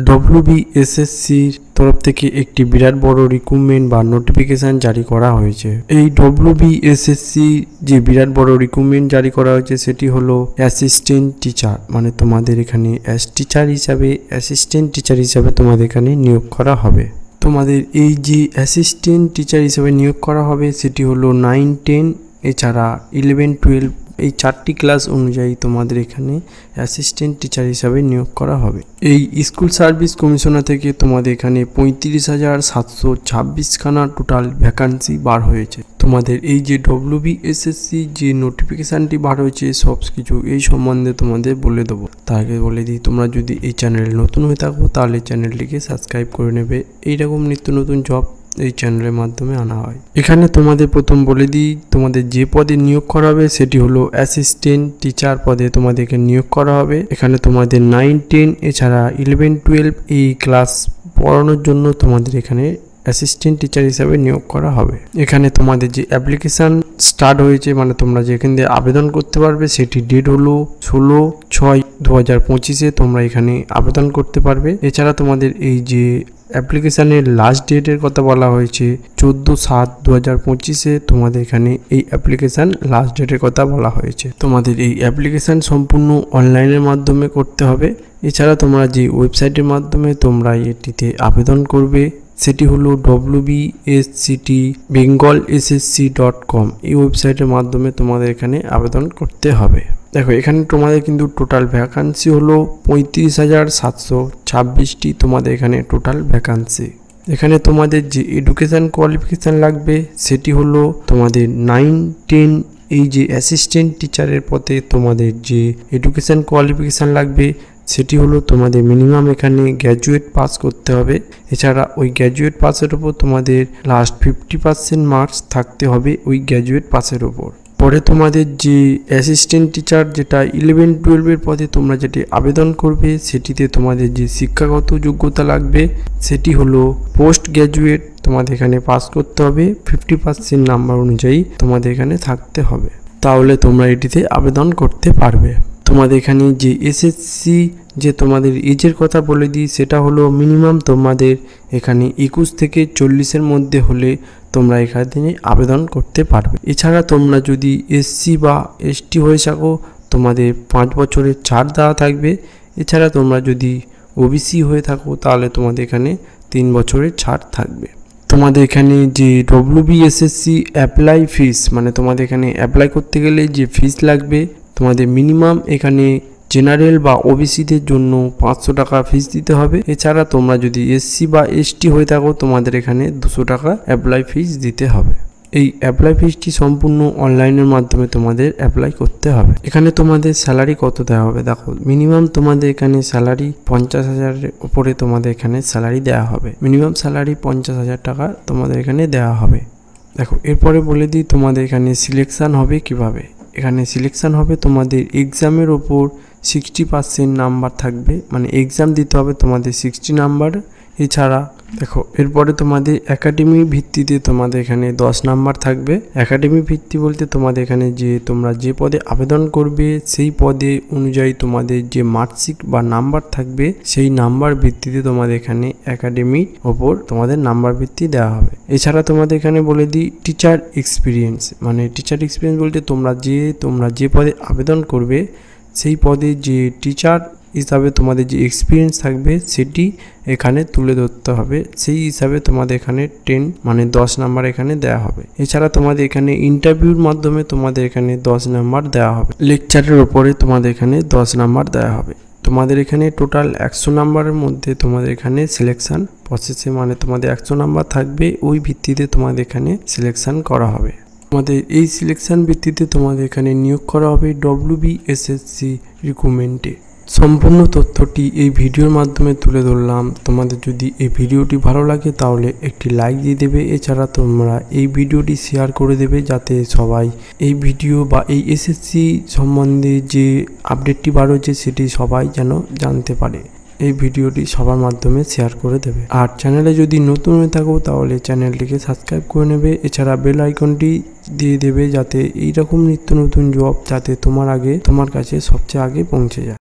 ডব্লিউবিএসএসসির তরফ থেকে একটি বিরাট বড় রিক্রুটমেন্ট বা নোটিফিকেশন জারি করা হয়েছে। এই ডব্লিউবিএসএসসি যে বিরাট বড় রিক্রুটমেন্ট জারি করা হয়েছে সেটি হলো অ্যাসিস্ট্যান্ট টিচার, মানে তোমাদের এখানে অ্যাসিস্ট্যান্ট টিচার হিসাবে তোমাদের এখানে নিয়োগ করা হবে। তোমাদের এই যে অ্যাসিস্ট্যান্ট টিচার হিসেবে নিয়োগ করা হবে সেটি হলো 9, 10 এছাড়া 11, 12 এই 4টি ক্লাস অনুযায়ী তোমাদের এখানে অ্যাসিস্ট্যান্ট টিচার হিসাবে নিয়োগ করা হবে। এই স্কুল সার্ভিস কমিশনার থেকে তোমাদের এখানে 35,726 খানা টোটাল ভ্যাকান্সি বার হয়েছে। তোমাদের এই যে ডব্লিউবিএসএসসি যে নোটিফিকেশানটি বার হয়েছে সব কিছু এই সম্বন্ধে তোমাদের বলে দেবো। তার আগে বলে দিই, তোমরা যদি এই চ্যানেলে নতুন হয়ে থাকো তাহলে চ্যানেলটিকে সাবস্ক্রাইব করে নেবে। এইরকম নিত্য নতুন জব এই চ্যানেলের মাধ্যমে আনা হয়। এখানে তোমাদের প্রথম বলে দিই, তোমাদের যে পদে নিয়োগ করা হবে সেটি হলো অ্যাসিস্ট্যান্ট টিচার পদে তোমাদেরকে নিয়োগ করা হবে। এখানে তোমাদের 9, 10 এছাড়া 11, 12 এই ক্লাস পড়ানোর জন্য তোমাদের এখানে অ্যাসিস্ট্যান্ট টিচার হিসাবে নিয়োগ করা হবে। এখানে তোমাদের যে অ্যাপ্লিকেশান স্টার্ট হয়েছে, মানে তোমরা যেখান দিয়ে আবেদন করতে পারবে সেটি ডেট হলো 16/6/2025 তোমরা এখানে আবেদন করতে পারবে। এছাড়া তোমাদের এই যে অ্যাপ্লিকেশানের লাস্ট ডেটের কথা বলা হয়েছে 14/7/2025 তোমাদের এখানে এই অ্যাপ্লিকেশান লাস্ট ডেটের কথা বলা হয়েছে। তোমাদের এই অ্যাপ্লিকেশান সম্পূর্ণ অনলাইনের মাধ্যমে করতে হবে। এছাড়া তোমরা যে ওয়েবসাইটের মাধ্যমে তোমরা এটিতে আবেদন করবে সেটি হলো wbsctbengalssc.com এই ওয়েবসাইটের মাধ্যমে তোমাদের এখানে আবেদন করতে হবে। দেখো এখানে তোমাদের কিন্তু টোটাল ভ্যাকান্সি হলো 35,726টি তোমাদের এখানে টোটাল ভ্যাকান্সি। এখানে তোমাদের যে এডুকেশান কোয়ালিফিকেশান লাগবে সেটি হলো তোমাদের 9, 10 এই যে অ্যাসিস্ট্যান্ট টিচারের পদে তোমাদের যে এডুকেশান কোয়ালিফিকেশান লাগবে সেটি হলো তোমাদের মিনিমাম এখানে গ্র্যাজুয়েট পাস করতে হবে। এছাড়া ওই গ্র্যাজুয়েট পাসের ওপর তোমাদের লাস্ট 50% মার্কস থাকতে হবে ওই গ্র্যাজুয়েট পাসের ওপর। পরে তোমাদের যে অ্যাসিস্ট্যান্ট টিচার যেটা 11, 12 পদে তোমরা যেটি আবেদন করবে সেটিতে তোমাদের যে শিক্ষাগত যোগ্যতা লাগবে সেটি হলো পোস্ট গ্র্যাজুয়েট তোমাদের এখানে পাস করতে হবে। 50% নাম্বার অনুযায়ী তোমাদের এখানে থাকতে হবে, তাহলে তোমরা এটিতে আবেদন করতে পারবে। তোমাদের এখানে যে এসএসসি যে তোমাদের এজের কথা বলে দিই সেটা হলো মিনিমাম তোমাদের এখানে 21 থেকে 40-এর মধ্যে হলে তোমরা এখানে আবেদন করতে পারবে। এছাড়া তোমরা যদি এসসি বা এসটি হয়ে থাকো তোমাদের 5 বছরের ছাড় দেওয়া থাকবে। এছাড়া তোমরা যদি ওবিসি হয়ে থাকো তাহলে তোমাদের এখানে 3 বছরের ছাড় থাকবে। তোমাদের এখানে যে ডব্লিউবিএসএসসি অ্যাপ্লাই ফিস, মানে তোমাদের এখানে অ্যাপ্লাই করতে গেলে যে ফিস লাগবে তোমাদের মিনিমাম এখানে জেনারেল বা ওবিসিদের জন্য 500 টাকা ফিস দিতে হবে। এছাড়া তোমরা যদি এসসি বা এসটি হয়ে থাকো তোমাদের এখানে 200 টাকা অ্যাপ্লাই ফিস দিতে হবে। এই অ্যাপ্লাই ফিসটি সম্পূর্ণ অনলাইনের মাধ্যমে তোমাদের অ্যাপ্লাই করতে হবে। এখানে তোমাদের স্যালারি কত দেওয়া হবে দেখো, মিনিমাম তোমাদের এখানে স্যালারি 50,000-এর উপরে তোমাদের এখানে স্যালারি দেওয়া হবে। মিনিমাম স্যালারি 50,000 টাকা তোমাদের এখানে দেওয়া হবে। দেখো এরপরে বলে দিই তোমাদের এখানে সিলেকশান হবে কিভাবে। এখানে সিলেকশান হবে তোমাদের এক্সামের ওপর 60% নাম্বার থাকবে, মানে এক্সাম দিতে হবে তোমাদের 60 নাম্বার। এছাড়া দেখো এরপরে তোমাদের একাডেমি ভিত্তিতে তোমাদের এখানে 10 নাম্বার থাকবে। একাডেমি ভিত্তি বলতে তোমাদের এখানে যে তোমরা যে পদে আবেদন করবে সেই পদে অনুযায়ী তোমাদের যে মার্কশিট বা নাম্বার থাকবে সেই নাম্বার ভিত্তিতে তোমাদের এখানে একাডেমির ওপর তোমাদের নাম্বার ভিত্তি দেওয়া হবে। এছাড়া তোমাদের এখানে বলে দিই টিচার এক্সপিরিয়েন্স, মানে টিচার এক্সপিরিয়েন্স বলতে তোমরা যে পদে আবেদন করবে সেই পদে যে টিচার হিসাবে তোমাদের যে এক্সপিরিয়েন্স থাকবে সেটি এখানে তুলে ধরতে হবে। সেই হিসাবে তোমাদের এখানে 10 মানে 10 নাম্বার এখানে দেওয়া হবে। এছাড়া তোমাদের এখানে ইন্টারভিউর মাধ্যমে তোমাদের এখানে 10 নাম্বার দেওয়া হবে। লেকচারের ওপরে তোমাদের এখানে 10 নাম্বার দেওয়া হবে। তোমাদের এখানে টোটাল 100 নাম্বারের মধ্যে তোমাদের এখানে সিলেকশান প্রসেসে, মানে তোমাদের 100 নাম্বার থাকবে ওই ভিত্তিতে তোমাদের এখানে সিলেকশান করা হবে। তোমাদের এই সিলেকশান ভিত্তিতে তোমাদের এখানে নিয়োগ করা হবে ডব্লিউবিএসএসসি রিক্রুটমেন্টে। সম্পূর্ণ তথ্যটি এই ভিডিওর মাধ্যমে তুলে ধরলাম। তোমাদের যদি এই ভিডিওটি ভালো লাগে তাহলে একটি লাইক দিয়ে দেবে। এছাড়া তোমরা এই ভিডিওটি শেয়ার করে দেবে যাতে সবাই এই ভিডিও বা এই এসএসসি সম্বন্ধে যে আপডেটটি বার হয়েছে সেটি সবাই যেন জানতে পারে। এই ভিডিওটি সবার মাধ্যমে শেয়ার করে দেবে। আর চ্যানেলে যদি নতুন হয়ে থাকো তাহলে চ্যানেলটিকে সাবস্ক্রাইব করে নেবে। এছাড়া বেল আইকনটি দিয়ে দেবে যাতে এইরকম নিত্য নতুন জব যাতে তোমার কাছে সবচেয়ে আগে পৌঁছে যায়।